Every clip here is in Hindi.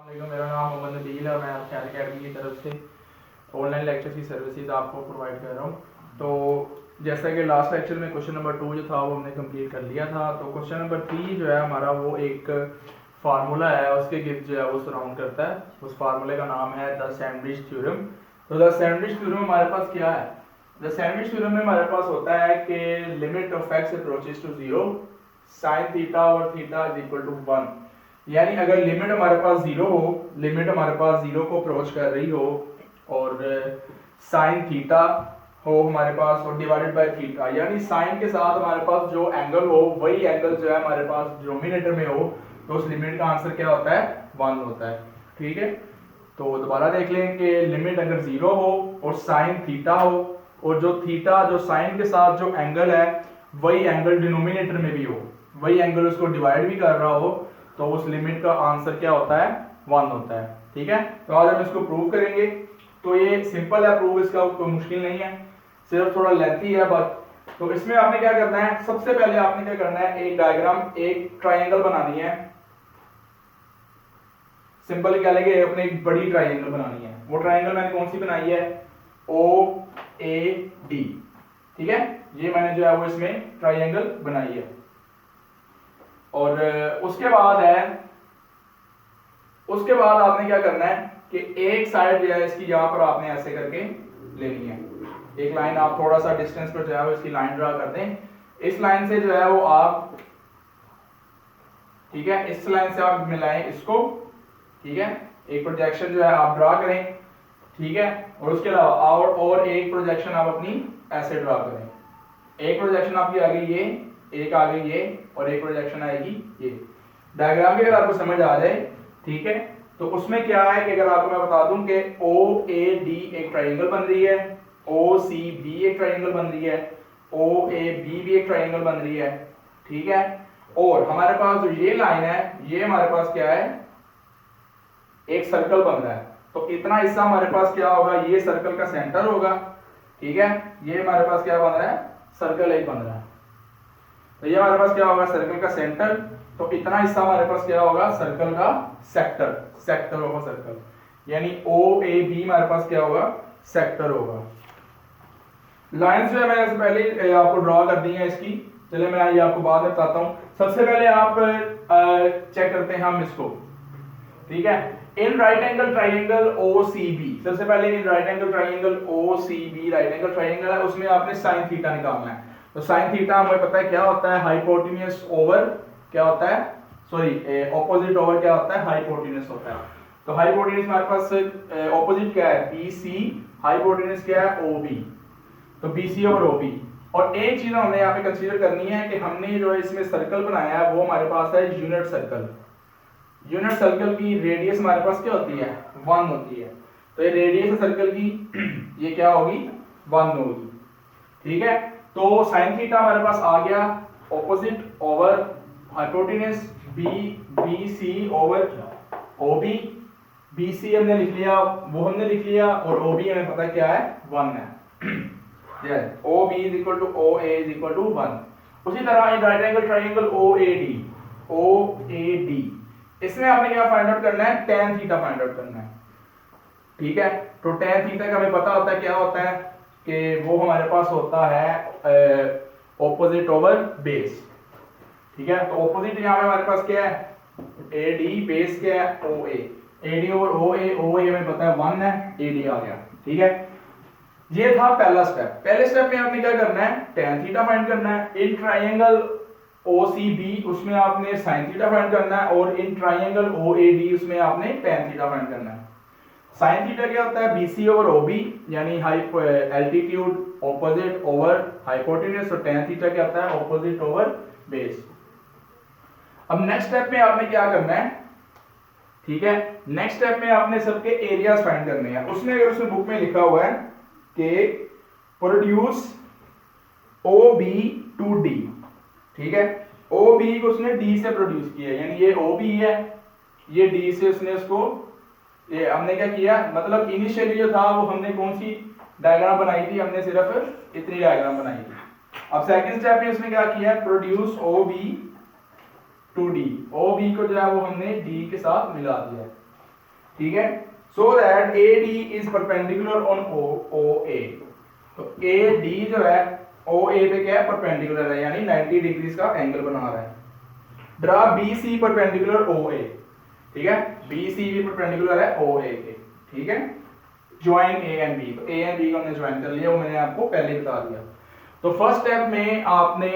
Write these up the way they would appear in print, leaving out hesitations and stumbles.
मेरा नाम मोहम्मद नबील है और मैं ख्याल अकेडमी की तरफ से ऑनलाइन लेक्चर की सर्विसेज आपको प्रोवाइड कर रहा हूँ। तो जैसा कि लास्ट लेक्चर में क्वेश्चन नंबर 2 जो था वो हमने कंप्लीट कर लिया था। तो क्वेश्चन नंबर 3 जो है हमारा वो एक फार्मूला है, उसके गिर्द जो है वो सराउंड करता है। उस फार्मूले का नाम है द सैंडविच थ्योरम। तो द सैंडविच थ्योरम हमारे पास क्या है? द सैंडविच थ्योरम में हमारे पास होता है कि limit of x approaches to 0 sine theta और थीटा इज इक्वल टू 1। यानी अगर लिमिट हमारे पास 0 हो, लिमिट हमारे पास 0 को अप्रोच कर रही हो और साइन थीटा हो हमारे पास और डिवाइडेड बाय थीटा, यानी साइन के साथ हमारे पास जो एंगल हो वही एंगल जो है हमारे पास डिनोमिनेटर में हो, तो उस लिमिट का आंसर क्या होता है? 1 होता है। ठीक है, तो दोबारा देख लें कि लिमिट अगर 0 हो और साइन थीटा हो और जो थीटा जो साइन के साथ जो एंगल है वही एंगल डिनोमिनेटर में भी हो, वही एंगल उसको डिवाइड भी कर रहा हो, तो उस लिमिट का आंसर क्या होता है? 1 होता है। ठीक है, तो आज हम इसको प्रूव करेंगे। तो ये सिंपल है प्रूव, इसका कोई मुश्किल नहीं है, सिर्फ थोड़ा लेंथी है बट। तो इसमें आपने क्या करना है, सबसे पहले आपने क्या करना है, एक डायग्राम, एक ट्राइंगल बनानी है। सिंपल कह लेंगे अपने एक बड़ी ट्राइंगल बनानी है। वो ट्राइंगल मैंने कौन सी बनाई है? ओ ए डी। ठीक है, ये मैंने जो है वो इसमें ट्राइंगल बनाई है। और उसके बाद आपने क्या करना है कि एक साइड जो है इसकी यहां पर आपने ऐसे करके लेनी है। एक लाइन आप थोड़ा सा डिस्टेंस पर जो है वो इसकी लाइन ड्रा कर दें। इस लाइन से जो है वो आप, ठीक है, इस लाइन से आप मिलाएं इसको। ठीक है, एक प्रोजेक्शन जो है आप ड्रा करें। ठीक है, और उसके अलावा और एक प्रोजेक्शन आप अपनी ऐसे ड्रा करें। एक प्रोजेक्शन आपकी आ गई ये, एक आ गई ये, और एक प्रोजेक्शन आएगी ये। डायग्राम की अगर आपको समझ आ जाए, ठीक है, तो उसमें क्या है कि अगर आपको मैं बता दूं कि ओ ए डी एक ट्राइंगल बन रही है, ओ सी बी एक ट्राइंगल बन रही है, ओ ए बी भी एक ट्राइंगल बन रही है। ठीक है, और हमारे पास जो ये लाइन है ये हमारे पास क्या है? एक सर्कल बन रहा है। तो इतना हिस्सा हमारे पास क्या होगा? ये सर्कल का सेंटर होगा। ठीक है, ये हमारे पास क्या बन रहा है? सर्कल एक बन रहा है। तो ये हमारे पास क्या होगा? सर्कल का सेंटर। तो इतना हिस्सा हमारे पास क्या होगा? सर्कल का सेक्टर, सेक्टर होगा सर्कल, यानी ओ ए बी हमारे पास क्या होगा? सेक्टर होगा। लाइंस जो है मैंने पहले आपको ड्रॉ कर दी है इसकी, चलिए मैं ये आपको बाद में बताता हूं। सबसे पहले आप चेक करते हैं हम इसको। ठीक है, in right angle triangle O C B, सबसे पहले in right angle triangle O C B right angle triangle है, उसमें आपने साइन थीटा निकालना है। तो साइन थीटा हमें पता है क्या होता है? हाइपोटेन्यूज ओवर क्या होता है? सॉरी, ऑपोजिट ओवर क्या होता है? हाइपोटेन्यूज होता है। तो हाइपोटेन्यूज हमारे पास ऑपोजिट क्या है? बी सी, हाइपोटेन्यूज क्या है? O B. तो B C over O B. और एक चीज हमने यहाँ पे कंसीडर करनी है कि हमने जो है इसमें सर्कल बनाया है वो हमारे पास है यूनिट सर्कल। यूनिट सर्कल की रेडियस हमारे पास क्या होती है? 1 होती है। तो ये रेडियस सर्कल की ये क्या होगी? 1 होगी। ठीक है, तो साइन थीटा हमारे पास आ गया opposite over hypotenuse B, B C over O B. B C हमने लिख लिया, वो हमने लिख लिया, और ओ बी हमें पता क्या है? 1 है। O B is equal to O A is equal to 1। उसी तरह in right angle triangle O A D, O A D, इसमें आपने क्या फाइंड आउट करना है? tan थीटा फाइंड आउट करना है। ठीक है, तो tan थीटा का हमें पता होता है क्या होता है कि वो हमारे पास होता है ऑपोजिट ओवर बेस। ठीक है, तो ऑपोजिट यहां पे हमारे पास क्या है? ए डी, बेस क्या है? ओ ए। ए डी ओवर ओ ए, ओ ए हमें पता है 1 है, ए डी आ गया। ठीक है, ये था पहला स्टेप। पहले स्टेप में आपने क्या करना है? tan थीटा फाइंड करना है। इन ट्राइंगल OCB उसमें आपने sin थीटा फाइंड करना है, और इन ट्राइंगल OAD उसमें आपने tan थीटा फाइंड करना है। sin थीटा क्या होता है? BC ओवर OB, यानी एल्टीट्यूड ऑपोजिट ओवर हाइपोटेन्यूज, और tan थीटा क्या होता है? Opposite over base. अब नेक्स्ट स्टेप में आपने क्या करना है? ठीक है, नेक्स्ट स्टेप में आपने सबके एरियाज फाइंड करने हैं। उसमें अगर उसमें बुक में लिखा हुआ है कि प्रोड्यूस OB टू D। ठीक है, ओ बी को उसने डी से प्रोड्यूस किया, यानी ये ओ बी है, ये डी से उसने उसको, ये हमने क्या किया, मतलब इनिशियली जो था वो हमने कौन सी डायग्राम बनाई थी? हमने सिर्फ इतनी डायग्राम बनाई थी। अब सेकंड स्टेप में उसने क्या किया? Produce O B to D. O B को जो है वो हमने डी के साथ मिला दिया। ठीक है, so that A D is perpendicular on O A. तो ए डी जो है ओ ए पे क्या है, परपेंडिकुलर है, यानी 90 डिग्रीज का एंगल बना रहा है। ड्रा बी सी परपेंडिकुलर ओ ए, ठीक है, बी सी भी परपेंडिकुलर है ओ ए के, ठीक है, ज्वाइन ए एंड बी। तो ए एंड बी को हमने ज्वाइन कर लिया, वो मैंने आपको पहले बता दिया। तो फर्स्ट स्टेप में आपने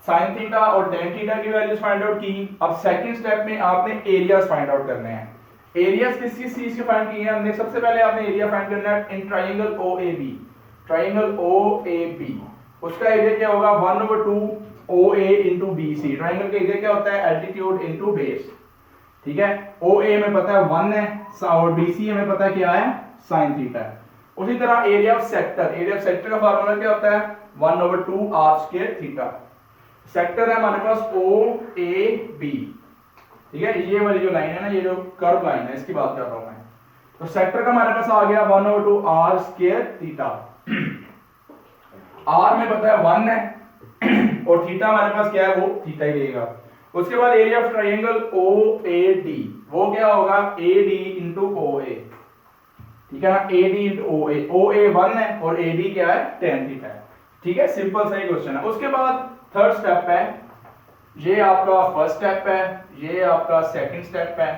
साइन थीटा और टेन थीटा की वैल्यूज फाइंड आउट की। अब सेकंड स्टेप में आपने एरियाज फाइंड आउट करने हैं। एरियाज किस किस चीज के फाइंड किए हैं हमने? सबसे पहले आपने एरिया फाइंड करना है in triangle O A B. Triangle O A B, उसका एरिया क्या होगा? 1/2 O A into B C. Triangle का एरिया क्या होता है? एल्टीट्यूड इंटू बेस, ठीक है। ओ ए में पता है 1 है और बी सी हमें पता है क्या है? साइन थीटा है। उसी तरह area of sector, area of sector का फार्मूला क्या होता है? 1/2 आर स्क्वायर थीटा। सेक्टर है हमारे पास ओ ए बी, ठीक है, ये वाली जो लाइन है ना, ये जो कर्व लाइन है, इसकी बात कर रहा हूं मैं। तो सेक्टर का हमारे पास आ गया 1/2 आर स्क्वायर थीटा। आर में पता है 1 है और थीटा हमारे पास क्या है? वो थीटा ही रहेगा। उसके बाद area of triangle O A D, वो क्या होगा? ए डी इंटू ओ ए, ठीक है ना, ए डी इंटू ओ ए। ओ ए 1 है और ए डी क्या है? tan थीटा है, ठीक है, सिंपल सा ही क्वेश्चन है। उसके बाद थर्ड स्टेप है, ये आपका फर्स्ट स्टेप है, ये आपका सेकंड स्टेप है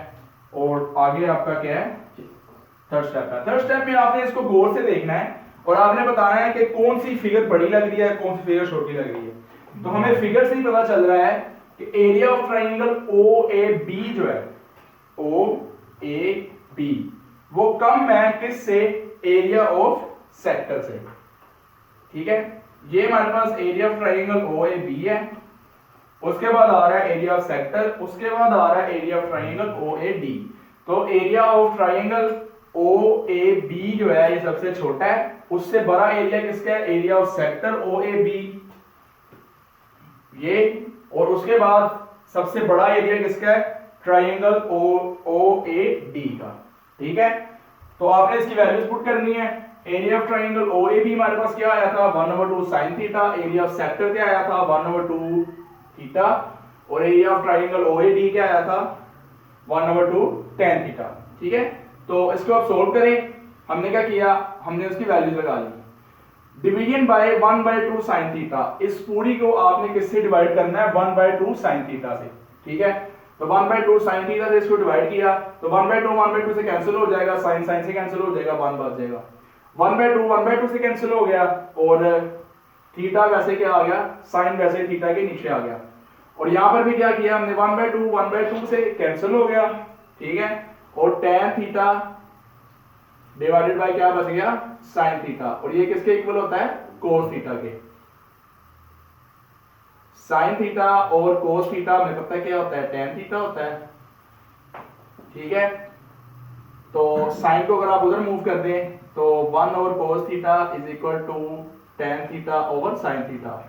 और आगे आपका क्या है? थर्ड स्टेप है। थर्ड स्टेप में आपने इसको गौर से देखना है और आपने बताना है कि कौन सी फिगर बड़ी लग रही है, कौन सी फिगर छोटी लग रही है। तो हमें फिगर से ही पता चल रहा है कि area of triangle O A B जो है, ओ ए बी, वो कम है किससे? एरिया ऑफ सेक्टर से, ठीक है। ये हमारे पास area of triangle O A B है, उसके बाद आ रहा है एरिया ऑफ सेक्टर, उसके बाद आ रहा है area of triangle O A D. तो area of triangle O A B जो है ये सबसे छोटा है, उससे बड़ा एरिया किसका है? Area of sector O A B ये, और उसके बाद सबसे बड़ा एरिया किसका है? ट्रायंगल ओ ए डी का, ठीक है। तो आपने इसकी वैल्यूज पुट करनी है। Area of triangle O A B हमारे पास क्या आया था? 1/2 sine theta. Area of sector क्या आया था? 1/2 थीटा। और area of triangle O A D क्या आया था? 1/2 tan थीटा, ठीक है। तो इसको आप सोल्व करें। हमने क्या किया? हमने उसकी वैल्यूज लगा ली। डिवीजन बाय 1/2 साइन थीटा, इस पूरी को आपने किससे डिवाइड करना है? 1/2 साइन थीटा से, ठीक है। तो 1/2 साइन थीटा से इसको डिवाइड किया तो 1/2 से कैंसिल हो जाएगा, साइन साइन से कैंसिल हो जाएगा, 1 बच जाएगा। 1/2 से कैंसिल हो गया और थीटा वैसे क्या आ गया? साइन वैसे थीटा के नीचे आ गया। और यहां पर भी क्या किया हमने? 1/2 से कैंसिल हो गया, ठीक है। और tan थीटा डिवाइडेड बाय क्या बच गया? Sign theta. और ये किसके इक्वल होता है? कोस थीटा के। साइन थीटा और कोस थीटा में पता क्या होता है? tan थीटा होता है, ठीक है। तो साइन को अगर आप उधर मूव कर दें तो 1 over cos theta is equal to tan theta over sine theta,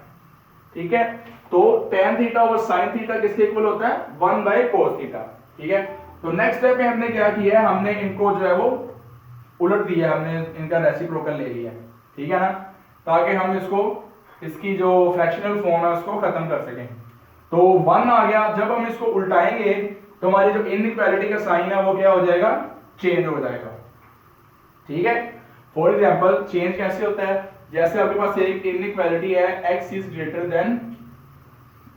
ठीक है। तो tan theta over sine theta किसके इक्वल होता है? 1/cos थीटा, ठीक है। तो नेक्स्ट स्टेप में हमने क्या किया है? हमने इनको जो है वो उलट दिया, हमने इनका रेसिप्रोकल ले लिया, ठीक है ना, ताकि हम इसको इसकी जो फ्रैक्शनल फॉर्म है उसको खत्म कर सकें। तो 1 आ गया। जब हम इसको उल्टाएंगे तो हमारी जो इनइक्वालिटी का साइन है वो क्या हो जाएगा? चेंज हो जाएगा, ठीक है। फॉर एग्जांपल चेंज कैसे होता है? जैसे आपके पास एक इनइक्वालिटी है x is greater then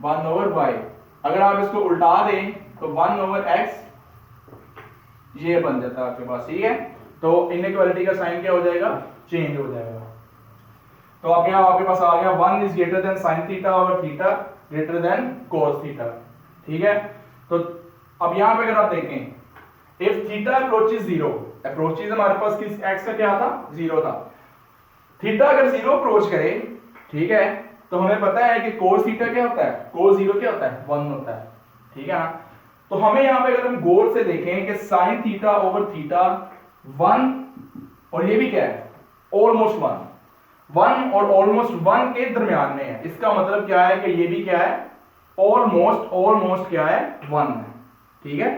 1/y, अगर आप इसको उल्टा दें तो 1/x ये बन जाता है आपके पास, ठीक है। तो इनइक्वालिटी का साइन क्या हो जाएगा? चेंज हो जाएगा। तो अब यहां आपके पास आ गया 1 is greater than sin theta और theta greater than cos theta, ठीक है। तो अब यहां पे अगर आप देखें इफ थीटा अप्रोचेस 0, अप्रोचेस हमारे पास किस x का क्या था? 0 था। थीटा अगर 0 अप्रोच करे, ठीक है, तो हमें पता है कि cos थीटा क्या होता है? cos 0 क्या होता है? 1 होता है, ठीक है ना। तो हमें यहां पे अगर हम गौर से देखें कि sin थीटा ओवर थीटा 1 और ये भी क्या है? ऑलमोस्ट 1 और ऑलमोस्ट 1 के दरमियान में है। इसका मतलब क्या है कि ये भी क्या है? ऑलमोस्ट क्या है? 1 है, ठीक है।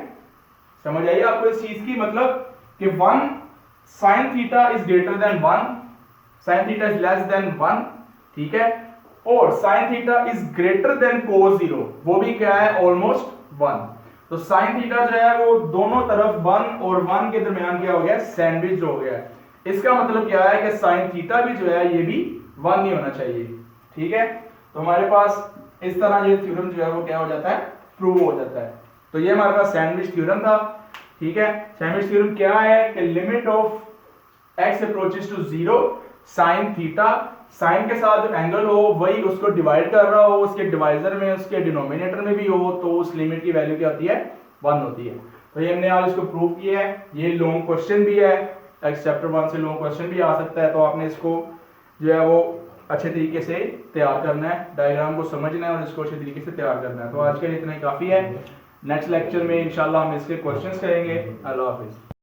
समझ आइए आपको इस चीज की? मतलब कि 1 sin theta is greater then 1, sin theta is less than 1, ठीक है। और sin theta is greater than cos 0, वो भी क्या है? ऑलमोस्ट 1। तो साइन थीटा जो है वो दोनों तरफ 1 और 1 के दरमियान क्या हो गया, सैंडविच हो गया है। इसका मतलब क्या है कि साइन थीटा भी जो है ये भी 1 नहीं होना चाहिए। ठीक है, तो हमारे पास इस तरह ये थ्योरम जो है वो क्या हो जाता है, प्रूव हो जाता है। तो ये हमारे पास सैंडविच थ्योरम था। ठीक है, सैंडविच थ्योरम क्या है कि limit of x approaches to 0 sine theta, sine के साथ जो एंगल हो वही उसको डिवाइड कर रहा हो, उसके डिवाइजर में उसके डिनोमिनेटर में भी हो, तो उस लिमिट की वैल्यू क्या होती है, 1 होती है। तो ये हमने आज इसको प्रूव किया है। ये लॉन्ग क्वेश्चन भी है, चैप्टर 1 से लॉन्ग क्वेश्चन भी आ सकता है, तो आपने इसको जो है वो अच्छे तरीके से तैयार करना है, डायग्राम को समझना है और इसको अच्छे तरीके से तैयार करना है। तो आज के लिए इतना ही काफी है। नेक्स्ट लेक्चर में इंशाल्लाह हम इसके क्वेश्चंस करेंगे। अल्लाह हाफिज।